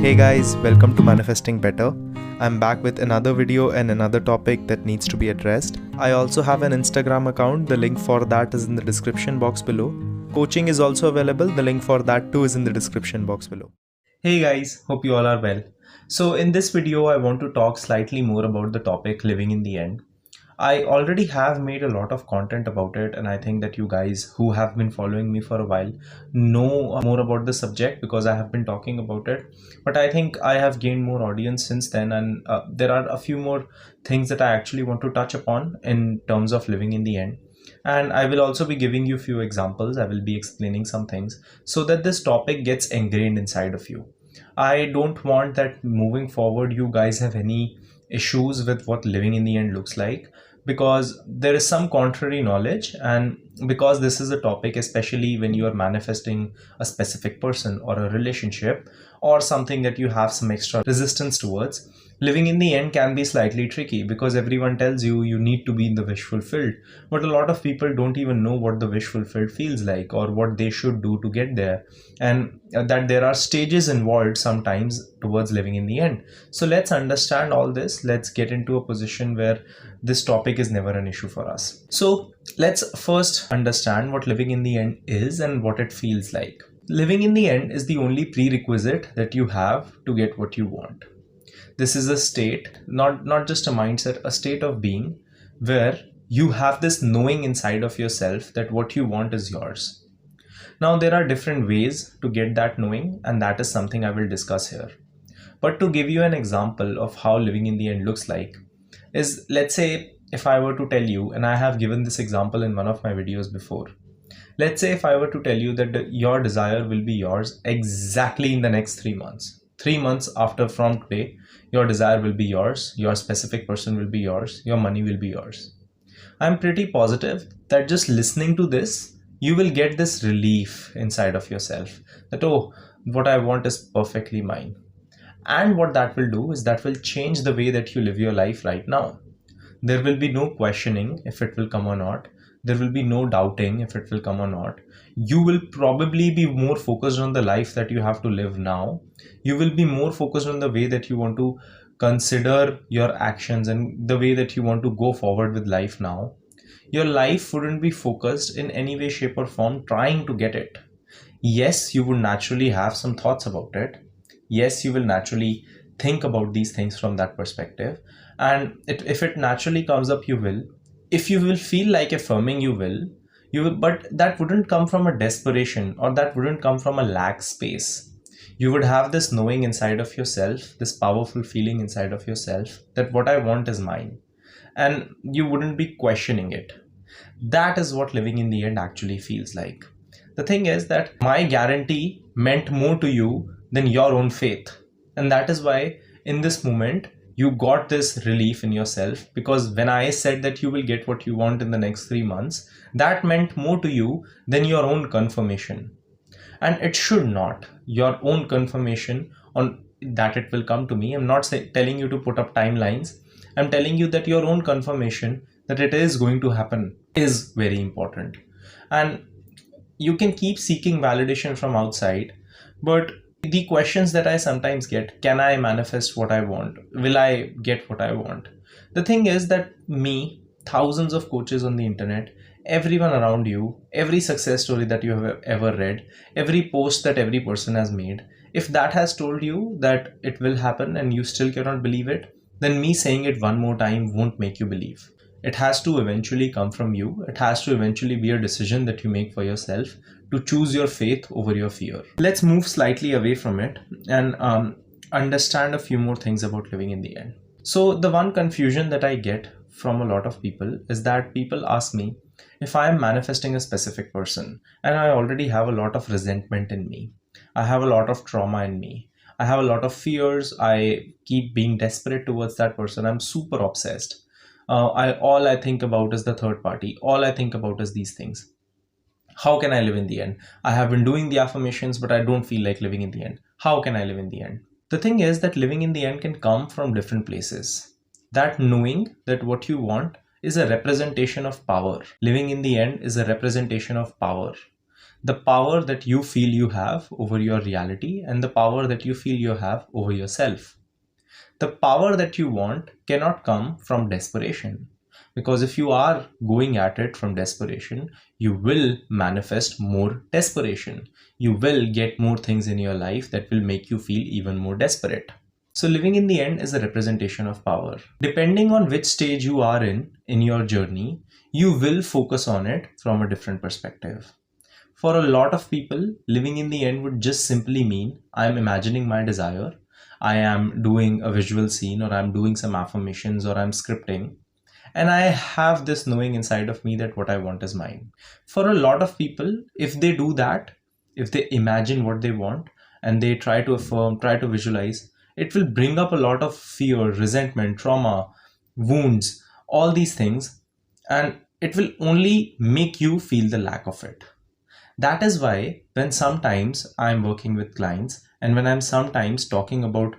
Hey guys, welcome to Manifesting Better. I'm back with another video and another topic that needs to be addressed. I also have an Instagram account, the link for that is in the description box below. Coaching is also available, the link for that too is in the description box below. Hey guys, hope you all are well. So in this video, I want to talk slightly more about the topic living in the end. I already have made a lot of content about it, and I think that you guys who have been following me for a while know more about the subject because I have been talking about it. But I think I have gained more audience since then, and there are a few more things that I actually want to touch upon in terms of living in the end. And I will also be giving you a few examples. I will be explaining some things so that this topic gets ingrained inside of you. I don't want that moving forward you guys have any issues with what living in the end looks like, because there is some contrary knowledge, and because this is a topic, especially when you are manifesting a specific person or a relationship or something that you have some extra resistance towards, living in the end can be slightly tricky because everyone tells you you need to be in the wish fulfilled, but a lot of people don't even know what the wish fulfilled feels like or what they should do to get there, and that there are stages involved sometimes towards living in the end. So let's understand all this. Let's get into a position where this topic is never an issue for us. So let's first understand what living in the end is and what it feels like. Living in the end is the only prerequisite that you have to get what you want. This is a state, not just a mindset, a state of being where you have this knowing inside of yourself that what you want is yours. Now, there are different ways to get that knowing, and that is something I will discuss here. But to give you an example of how living in the end looks like is, let's say if I were to tell you, and I have given this example in one of my videos before, let's say if I were to tell you that your desire will be yours exactly in the next 3 months. 3 months after from today, your desire will be yours, your specific person will be yours, your money will be yours. I'm pretty positive that just listening to this, you will get this relief inside of yourself that, oh, what I want is perfectly mine. And what that will do is that will change the way that you live your life right now. There will be no questioning if it will come or not. There will be no doubting if it will come or not. You will probably be more focused on the life that you have to live now. You will be more focused on the way that you want to consider your actions and the way that you want to go forward with life now. Your life wouldn't be focused in any way, shape, or form trying to get it. Yes, you would naturally have some thoughts about it. Yes, you will naturally think about these things from that perspective. And if it naturally comes up, you will. If you will feel like affirming, you will, but that wouldn't come from a desperation, or that wouldn't come from a lack space. You would have this knowing inside of yourself, this powerful feeling inside of yourself that what I want is mine. And you wouldn't be questioning it. That is what living in the end actually feels like. The thing is that my guarantee meant more to you than your own faith. And that is why in this moment, you got this relief in yourself, because when I said that you will get what you want in the next 3 months, that meant more to you than your own confirmation. And it should not. Your own confirmation on that it will come to me. I'm not telling you to put up timelines. I'm telling you that your own confirmation that it is going to happen is very important. And you can keep seeking validation from outside, but the questions that I sometimes get, can I manifest what I want? Will I get what I want? The thing is that me, thousands of coaches on the internet, everyone around you, every success story that you have ever read, every post that every person has made, if that has told you that it will happen and you still cannot believe it, then me saying it one more time won't make you believe. It has to eventually come from you. It has to eventually be a decision that you make for yourself to choose your faith over your fear. Let's move slightly away from it and understand a few more things about living in the end. So the one confusion that I get from a lot of people is that people ask me if I am manifesting a specific person and I already have a lot of resentment in me. I have a lot of trauma in me. I have a lot of fears. I keep being desperate towards that person. I'm super obsessed. All I think about is the third party. All I think about is these things. How can I live in the end? I have been doing the affirmations, but I don't feel like living in the end. How can I live in the end? The thing is that living in the end can come from different places. That knowing that what you want is a representation of power. Living in the end is a representation of power. The power that you feel you have over your reality and the power that you feel you have over yourself. The power that you want cannot come from desperation. Because if you are going at it from desperation, you will manifest more desperation. You will get more things in your life that will make you feel even more desperate. So living in the end is a representation of power. Depending on which stage you are in your journey, you will focus on it from a different perspective. For a lot of people, living in the end would just simply mean I'm imagining my desire, I am doing a visual scene, or I'm doing some affirmations, or I'm scripting, and I have this knowing inside of me that what I want is mine. For a lot of people, if they do that, if they imagine what they want and they try to affirm, try to visualize, it will bring up a lot of fear, resentment, trauma, wounds, all these things, and it will only make you feel the lack of it. That is why when sometimes I'm working with clients and when I'm sometimes talking about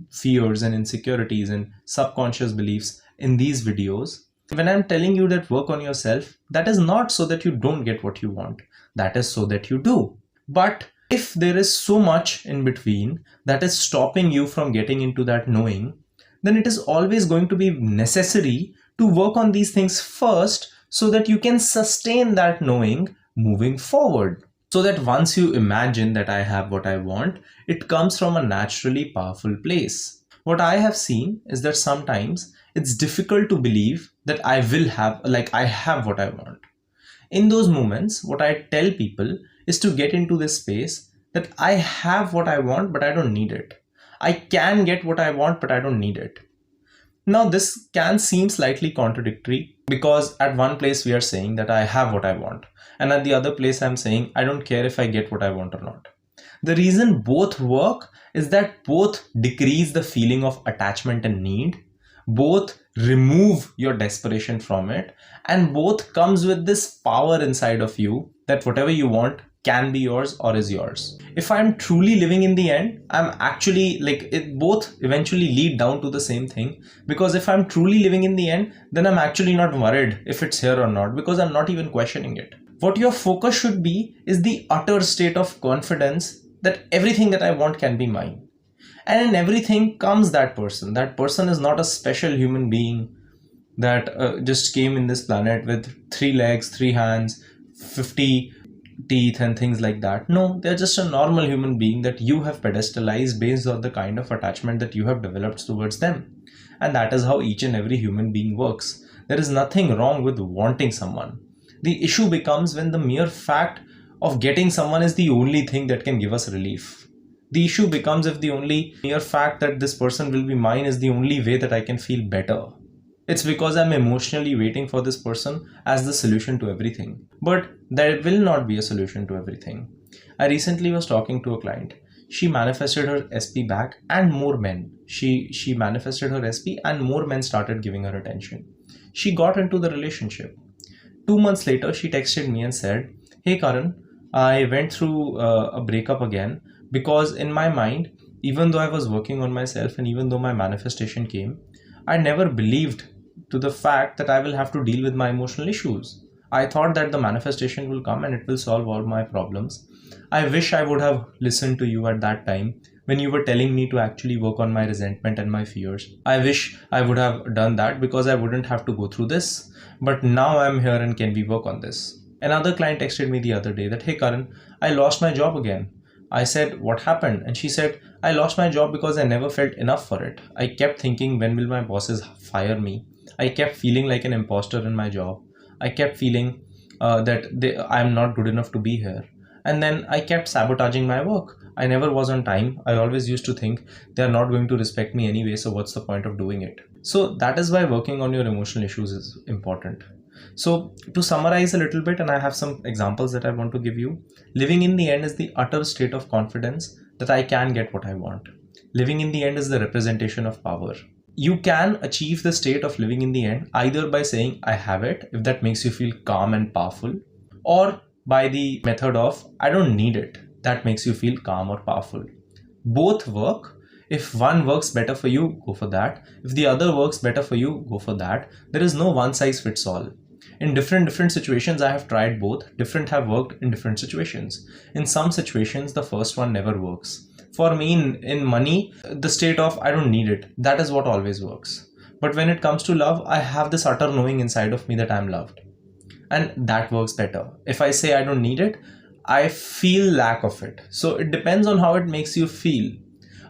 fears and insecurities and subconscious beliefs in these videos, when I'm telling you that work on yourself, that is not so that you don't get what you want. That is so that you do. But if there is so much in between that is stopping you from getting into that knowing, then it is always going to be necessary to work on these things first so that you can sustain that knowing moving forward. So that once you imagine that I have what I want, it comes from a naturally powerful place. What I have seen is that sometimes it's difficult to believe that I have what I want. In those moments, what I tell people is to get into this space that I have what I want, but I don't need it. I can get what I want, but I don't need it. Now, this can seem slightly contradictory because at one place we are saying that I have what I want, and at the other place I'm saying I don't care if I get what I want or not. The reason both work is that both decrease the feeling of attachment and need, both remove your desperation from it, and both comes with this power inside of you that whatever you want can be yours or is yours. If I'm truly living in the end, I'm actually it both eventually lead down to the same thing, because if I'm truly living in the end, then I'm actually not worried if it's here or not, because I'm not even questioning it. What your focus should be is the utter state of confidence that everything that I want can be mine. And in everything comes that person. That person is not a special human being that just came in this planet with 3 legs, 3 hands, 50 teeth and things like that. No, they're just a normal human being that you have pedestalized based on the kind of attachment that you have developed towards them. And that is how each and every human being works. There is nothing wrong with wanting someone. The issue becomes when the mere fact of getting someone is the only thing that can give us relief. The issue becomes if the only mere fact that this person will be mine is the only way that I can feel better. It's because I'm emotionally waiting for this person as the solution to everything. But there will not be a solution to everything. I recently was talking to a client. She manifested her SP back and more men. She manifested her SP and more men started giving her attention. She got into the relationship. 2 months later, she texted me and said, "Hey Karan, I went through a breakup again because in my mind, even though I was working on myself and even though my manifestation came, I never believed to the fact that I will have to deal with my emotional issues. I thought that the manifestation will come and it will solve all my problems. I wish I would have listened to you at that time when you were telling me to actually work on my resentment and my fears. I wish I would have done that because I wouldn't have to go through this. But now I'm here and can we work on this?" Another client texted me the other day that, "Hey Karan, I lost my job again." I said, "What happened?" And she said, "I lost my job because I never felt enough for it. I kept thinking, when will my bosses fire me? I kept feeling like an imposter in my job. I kept feeling that I'm not good enough to be here. And then I kept sabotaging my work. I never was on time. I always used to think they're not going to respect me anyway, so what's the point of doing it?" So that is why working on your emotional issues is important. So to summarize a little bit, and I have some examples that I want to give you, living in the end is the utter state of confidence that I can get what I want. Living in the end is the representation of power. You can achieve the state of living in the end either by saying I have it, if that makes you feel calm and powerful, or by the method of I don't need it, that makes you feel calm or powerful. Both work. If one works better for you, go for that. If the other works better for you, go for that. There is no one size fits all. In different situations, I have tried both. Different have worked in different situations. In some situations, the first one never works. For me, in money, the state of I don't need it, that is what always works. But when it comes to love, I have this utter knowing inside of me that I'm loved. And that works better. If I say I don't need it, I feel lack of it. So it depends on how it makes you feel.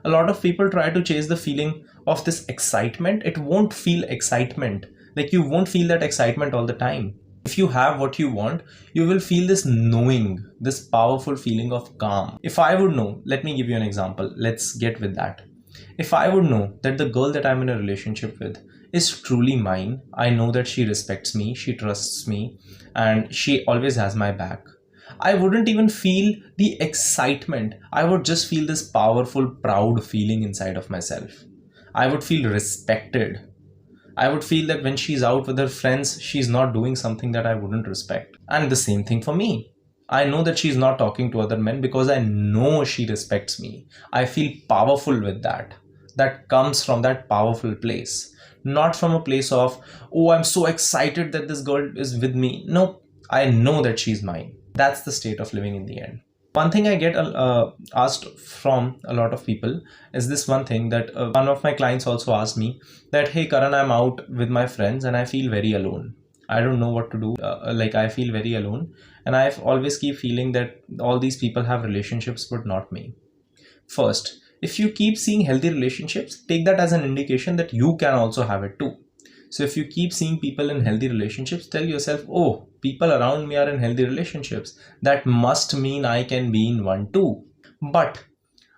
A lot of people try to chase the feeling of this excitement. It won't feel excitement. Like you won't feel that excitement all the time. If you have what you want, you will feel this knowing, this powerful feeling of calm. If I would know, let me give you an example. Let's get with that. If I would know that the girl that I'm in a relationship with is truly mine, I know that she respects me, she trusts me, and she always has my back, I wouldn't even feel the excitement. I would just feel this powerful, proud feeling inside of myself. I would feel respected. I would feel that when she's out with her friends, she's not doing something that I wouldn't respect. And the same thing for me. I know that she's not talking to other men because I know she respects me. I feel powerful with that. That comes from that powerful place. Not from a place of, oh, I'm so excited that this girl is with me. No, I know that she's mine. That's the state of living in the end. One thing I get asked from a lot of people is this one thing that one of my clients also asked me that, hey Karan, I'm out with my friends and I feel very alone. I don't know what to do. I feel very alone. And I always keep feeling that all these people have relationships, but not me. First, if you keep seeing healthy relationships, take that as an indication that you can also have it too. So if you keep seeing people in healthy relationships, tell yourself, oh, people around me are in healthy relationships. That must mean I can be in one too. But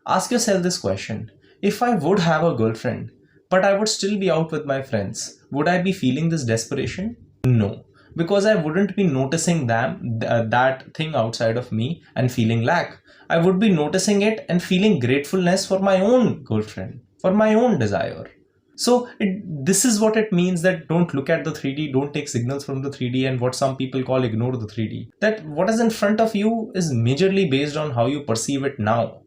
ask yourself this question. If I would have a girlfriend, but I would still be out with my friends, would I be feeling this desperation? No, because I wouldn't be noticing that thing outside of me and feeling lack. I would be noticing it and feeling gratefulness for my own girlfriend, for my own desire. So this is what it means that don't look at the 3D, don't take signals from the 3D and what some people call ignore the 3D. That what is in front of you is majorly based on how you perceive it now.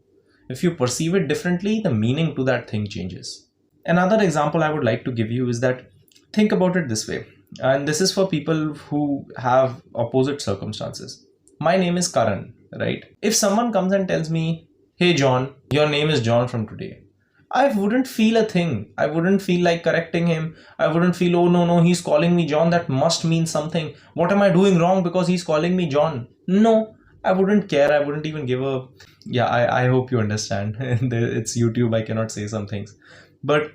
If you perceive it differently, the meaning to that thing changes. Another example I would like to give you is that think about it this way. And this is for people who have opposite circumstances. My name is Karan, right? If someone comes and tells me, hey John, your name is John from today, I wouldn't feel a thing. I wouldn't feel like correcting him. I wouldn't feel, oh no, he's calling me John. That must mean something. What am I doing wrong because he's calling me John? No, I wouldn't care. I wouldn't even give a... Yeah, I hope you understand. It's YouTube. I cannot say some things. But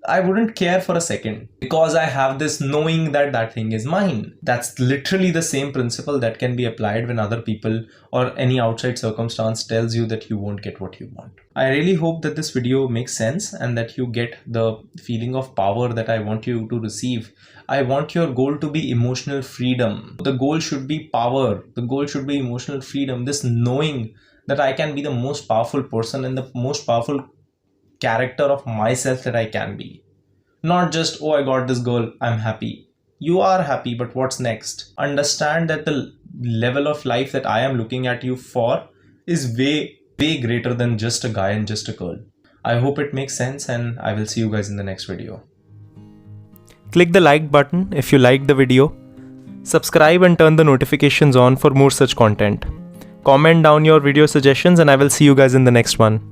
I wouldn't care for a second because I have this knowing that that thing is mine. That's literally the same principle that can be applied when other people or any outside circumstance tells you that you won't get what you want. I really hope that this video makes sense and that you get the feeling of power that I want you to receive. I want your goal to be emotional freedom. The goal should be power. The goal should be emotional freedom. This knowing that I can be the most powerful person and the most powerful character of myself that I can be. Not just, oh, I got this girl, I'm happy. You are happy, but what's next? Understand that the level of life that I am looking at you for is way greater than just a guy and just a girl. I hope it makes sense and I will see you guys in the next video. Click the like button if you liked the video. Subscribe and turn the notifications on for more such content. Comment down your video suggestions and I will see you guys in the next one.